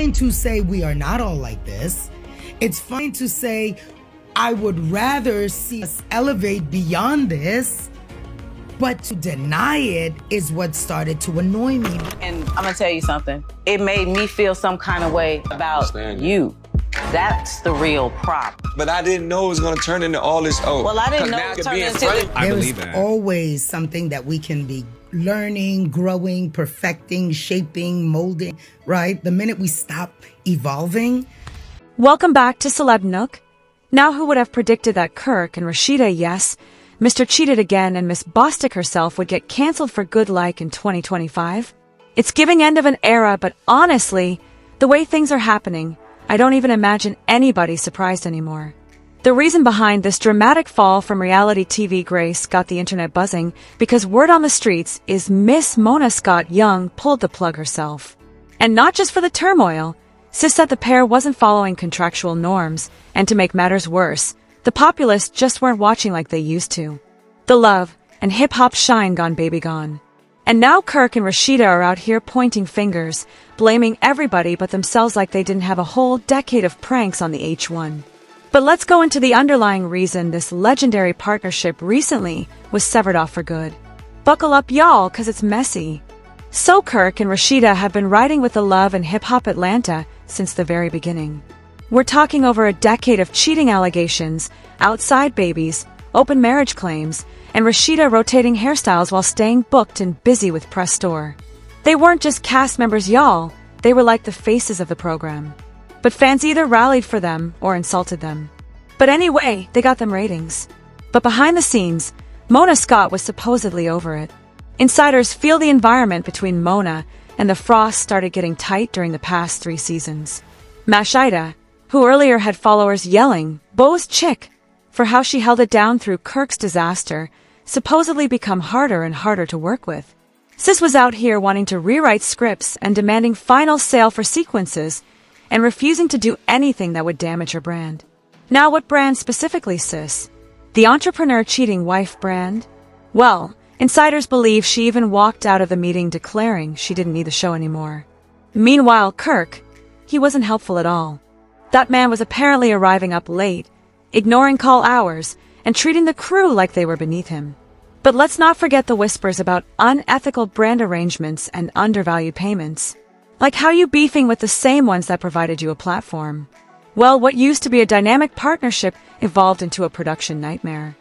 fine to say we are not all like this. It's fine to say I would rather see us elevate beyond this. But to deny it is what started to annoy me. And I'm gonna tell you something. It made me feel some kind of way about you. That's the real problem. But I didn't know it was gonna turn into all this. Oh, well, I didn't know it turned into this. There is always something that we can be learning, growing, perfecting, shaping, molding, right? The minute we stop evolving. Welcome back to Celeb Nook. Now who would have predicted that Kirk and Rasheeda, yes, Mr. Cheated Again and Miss Bostic herself would get cancelled for good like in 2025? It's giving end of an era, but honestly, the way things are happening, I don't even imagine anybody surprised anymore. The reason behind this dramatic fall from reality TV grace got the internet buzzing because word on the streets is Miss Mona Scott Young pulled the plug herself. And not just for the turmoil, sis said the pair wasn't following contractual norms, and to make matters worse, the populace just weren't watching like they used to. The love and hip-hop shine gone baby gone. And now Kirk and Rasheeda are out here pointing fingers, blaming everybody but themselves like they didn't have a whole decade of pranks on the H1. But let's go into the underlying reason this legendary partnership recently was severed off for good. Buckle up y'all, cause it's messy. So Kirk and Rasheeda have been riding with the love and hip-hop Atlanta since the very beginning. We're talking over a decade of cheating allegations, outside babies, open marriage claims, and Rasheeda rotating hairstyles while staying booked and busy with press tour. They weren't just cast members, y'all. They were like the faces of the program. But fans either rallied for them or insulted them. But anyway, they got them ratings. But behind the scenes, Mona Scott was supposedly over it. Insiders feel the environment between Mona and the Frost started getting tight during the past 3 seasons. Mashida, who earlier had followers yelling, "Bo's chick," for how she held it down through Kirk's disaster, supposedly become harder and harder to work with. Sis was out here wanting to rewrite scripts and demanding final sale for sequences, and refusing to do anything that would damage her brand. Now what brand specifically, sis? The entrepreneur cheating wife brand? Well, insiders believe she even walked out of the meeting declaring she didn't need the show anymore. Meanwhile, Kirk, he wasn't helpful at all. That man was apparently arriving up late, ignoring call hours, and treating the crew like they were beneath him. But let's not forget the whispers about unethical brand arrangements and undervalued payments. Like how you beefing with the same ones that provided you a platform. Well, what used to be a dynamic partnership evolved into a production nightmare.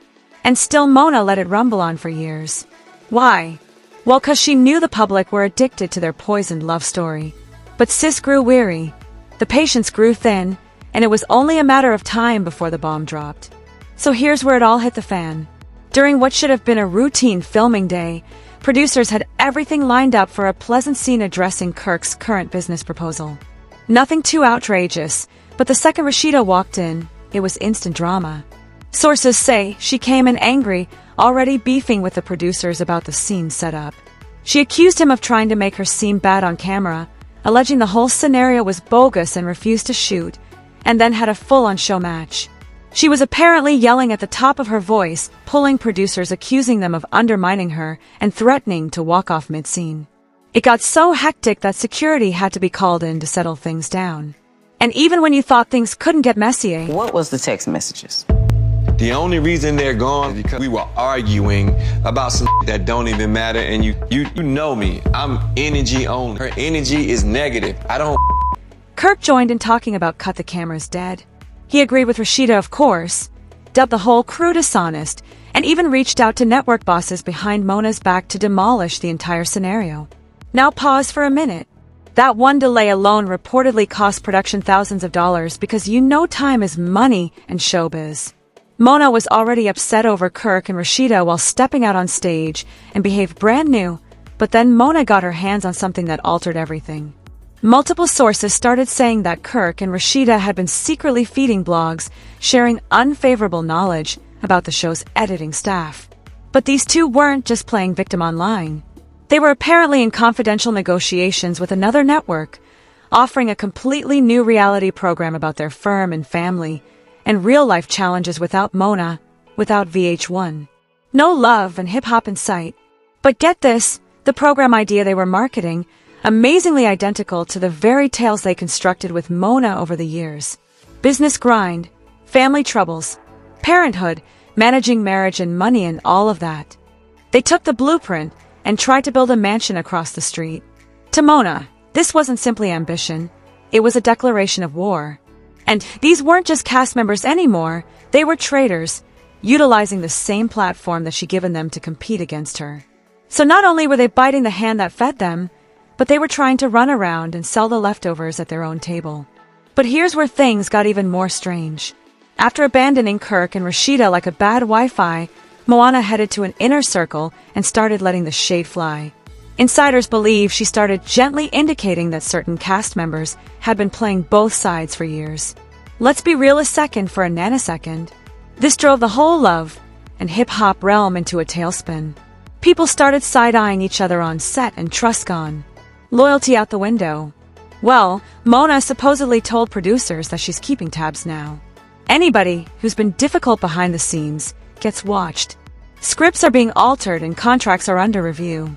And still Mona let it rumble on for years. Why? Well, 'cause she knew the public were addicted to their poisoned love story. But sis grew weary. The patience grew thin, and it was only a matter of time before the bomb dropped. So here's where it all hit the fan. During what should have been a routine filming day, producers had everything lined up for a pleasant scene addressing Kirk's current business proposal. Nothing too outrageous, but the second Rasheeda walked in, it was instant drama. Sources say she came in angry, already beefing with the producers about the scene setup. She accused him of trying to make her seem bad on camera, alleging the whole scenario was bogus and refused to shoot, and then had a full-on show match. She was apparently yelling at the top of her voice, pulling producers, accusing them of undermining her and threatening to walk off mid-scene. It got so hectic that security had to be called in to settle things down. And even when you thought things couldn't get messier... What was the text messages? The only reason they're gone is because we were arguing about some that don't even matter, and you know me. I'm energy only. Her energy is negative. I don't... Kirk joined in talking about cut the cameras dead. He agreed with Rasheeda, of course, dubbed the whole crew dishonest, and even reached out to network bosses behind Mona's back to demolish the entire scenario. Now pause for a minute. That one delay alone reportedly cost production thousands of dollars because you know time is money in showbiz. Mona was already upset over Kirk and Rasheeda while stepping out on stage and behaved brand new, but then Mona got her hands on something that altered everything. Multiple sources started saying that Kirk and Rasheeda had been secretly feeding blogs, sharing unfavorable knowledge about the show's editing staff. But these two weren't just playing victim online. They were apparently in confidential negotiations with another network, offering a completely new reality program about their firm and family, and real-life challenges without Mona, without VH1. No love and hip-hop in sight. But get this, the program idea they were marketing, amazingly identical to the very tales they constructed with Mona over the years. Business grind, family troubles, parenthood, managing marriage and money and all of that. They took the blueprint and tried to build a mansion across the street. To Mona, this wasn't simply ambition, it was a declaration of war. And these weren't just cast members anymore, they were traitors, utilizing the same platform that she'd given them to compete against her. So not only were they biting the hand that fed them, but they were trying to run around and sell the leftovers at their own table. But here's where things got even more strange. After abandoning Kirk and Rasheeda like a bad Wi-Fi, Moana headed to an inner circle and started letting the shade fly. Insiders believe she started gently indicating that certain cast members had been playing both sides for years. Let's be real a second for a nanosecond. This drove the whole love and hip-hop realm into a tailspin. People started side-eyeing each other on set and trust gone. Loyalty out the window. Well, Mona supposedly told producers that she's keeping tabs now. Anybody who's been difficult behind the scenes gets watched. Scripts are being altered and contracts are under review.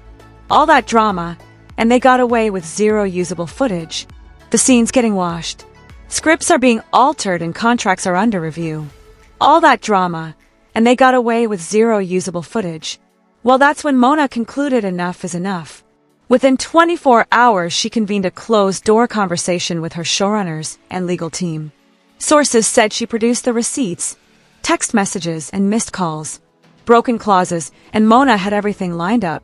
All that drama, and they got away with zero usable footage. The scene's getting washed. Scripts are being altered and contracts are under review. All that drama, and they got away with zero usable footage. Well, that's when Mona concluded enough is enough. Within 24 hours, she convened a closed-door conversation with her showrunners and legal team. Sources said she produced the receipts, text messages, and missed calls, broken clauses, and Mona had everything lined up.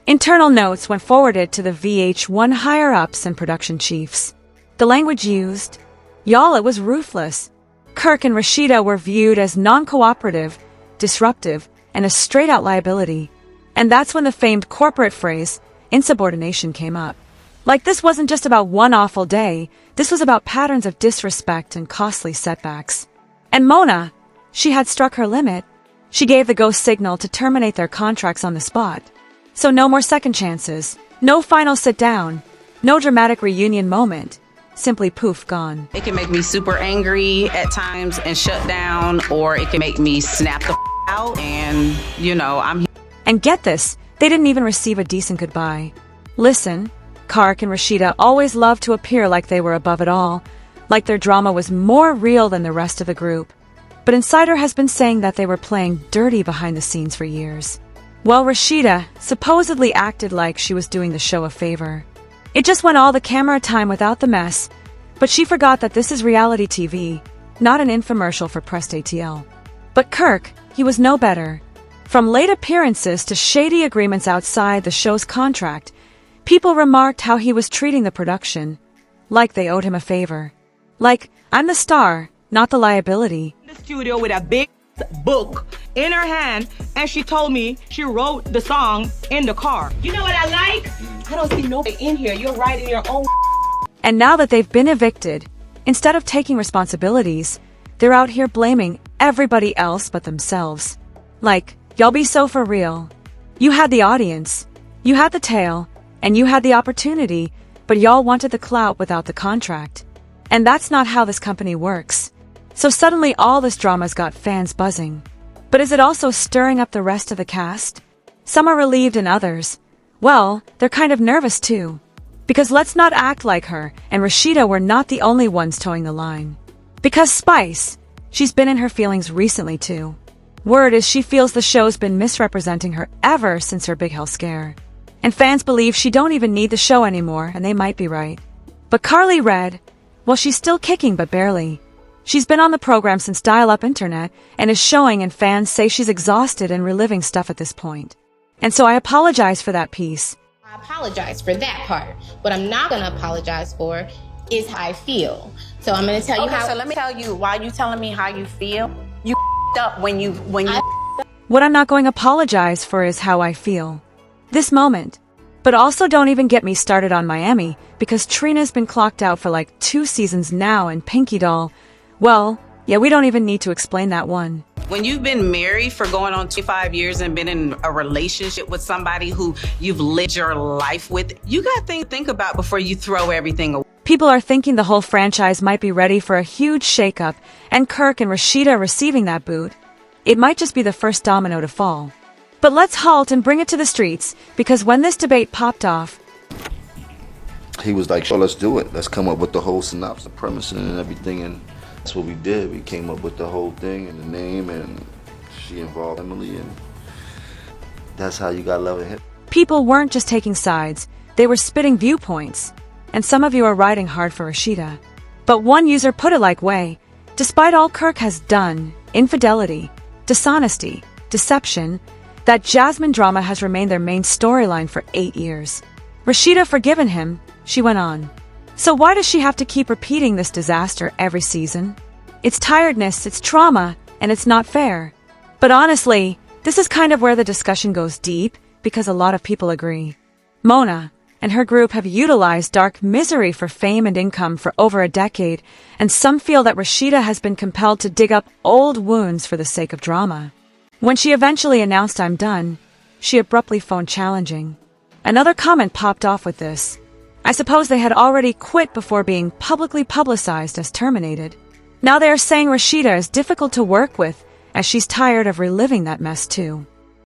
Internal notes went forwarded to the VH1 higher-ups and production chiefs. The language used? Y'all, it was ruthless. Kirk and Rasheeda were viewed as non-cooperative, disruptive, and a straight-out liability. And that's when the famed corporate phrase, insubordination, came up. Like this wasn't just about one awful day, this was about patterns of disrespect and costly setbacks. And Mona, she had struck her limit. She gave the go signal to terminate their contracts on the spot. So no more second chances, no final sit-down, no dramatic reunion moment. Simply poof, gone. It can make me super angry at times and shut down, or it can make me snap the out and, I'm... And get this, they didn't even receive a decent goodbye. Listen, Kirk and Rasheeda always loved to appear like they were above it all, like their drama was more real than the rest of the group. But Insider has been saying that they were playing dirty behind the scenes for years. Well, Rasheeda supposedly acted like she was doing the show a favor. It just went all the camera time without the mess, but she forgot that this is reality TV, not an infomercial for pressed ATL. But Kirk, he was no better. From late appearances to shady agreements outside the show's contract, people remarked how he was treating the production, like they owed him a favor. Like, I'm the star, not the liability. In the studio with a big book in her hand, and she told me she wrote the song in the car. You know what I like? I don't see nobody in here. You're writing your own. And now that they've been evicted, instead of taking responsibilities, they're out here blaming everybody else but themselves. Like, y'all be so for real. You had the audience, you had the tale, and you had the opportunity, but y'all wanted the clout without the contract. And that's not how this company works. So suddenly all this drama's got fans buzzing. But is it also stirring up the rest of the cast? Some are relieved and others, well, they're kind of nervous too. Because let's not act like her and Rasheeda were not the only ones towing the line. Because Spice, she's been in her feelings recently too. Word is she feels the show's been misrepresenting her ever since her big hell scare. And fans believe she don't even need the show anymore, and they might be right. But Carly Red, well, she's still kicking but barely. She's been on the program since dial-up internet and is showing, and fans say she's exhausted and reliving stuff at this point. And so I apologize for that piece. I apologize for that part. What I'm not going to apologize for is how I feel. So I'm going to tell you how... So let me tell you, why you telling me how you feel? You up when you... What I'm not going to apologize for is how I feel. This moment. But also don't even get me started on Miami, because Trina's been clocked out for like 2 seasons now, and Pinky Doll, well, yeah, we don't even need to explain that one. When you've been married for going on 25 years and been in a relationship with somebody who you've lived your life with, you got to think about before you throw everything away. People are thinking the whole franchise might be ready for a huge shakeup, and Kirk and Rasheeda receiving that boot. It might just be the first domino to fall. But let's halt and bring it to the streets, because when this debate popped off, he was like, "Oh, let's do it. Let's come up with the whole synopsis, the premise, and everything." And that's what we did. We came up with the whole thing and the name, and she involved Emily, and that's how You Gotta Love It hit. People weren't just taking sides, they were spitting viewpoints. And some of you are riding hard for Rasheeda. But one user put it like way, despite all Kirk has done, infidelity, dishonesty, deception, that Jasmine drama has remained their main storyline for 8 years. Rasheeda forgiven him, she went on. So why does she have to keep repeating this disaster every season? It's tiredness, it's trauma, and it's not fair. But honestly, this is kind of where the discussion goes deep, because a lot of people agree. Mona and her group have utilized dark misery for fame and income for over a decade, and some feel that Rasheeda has been compelled to dig up old wounds for the sake of drama. When she eventually announced "I'm done," she abruptly phoned challenging. Another comment popped off with this. I suppose they had already quit before being publicly publicized as terminated. Now they are saying Rasheeda is difficult to work with, as she's tired of reliving that mess too.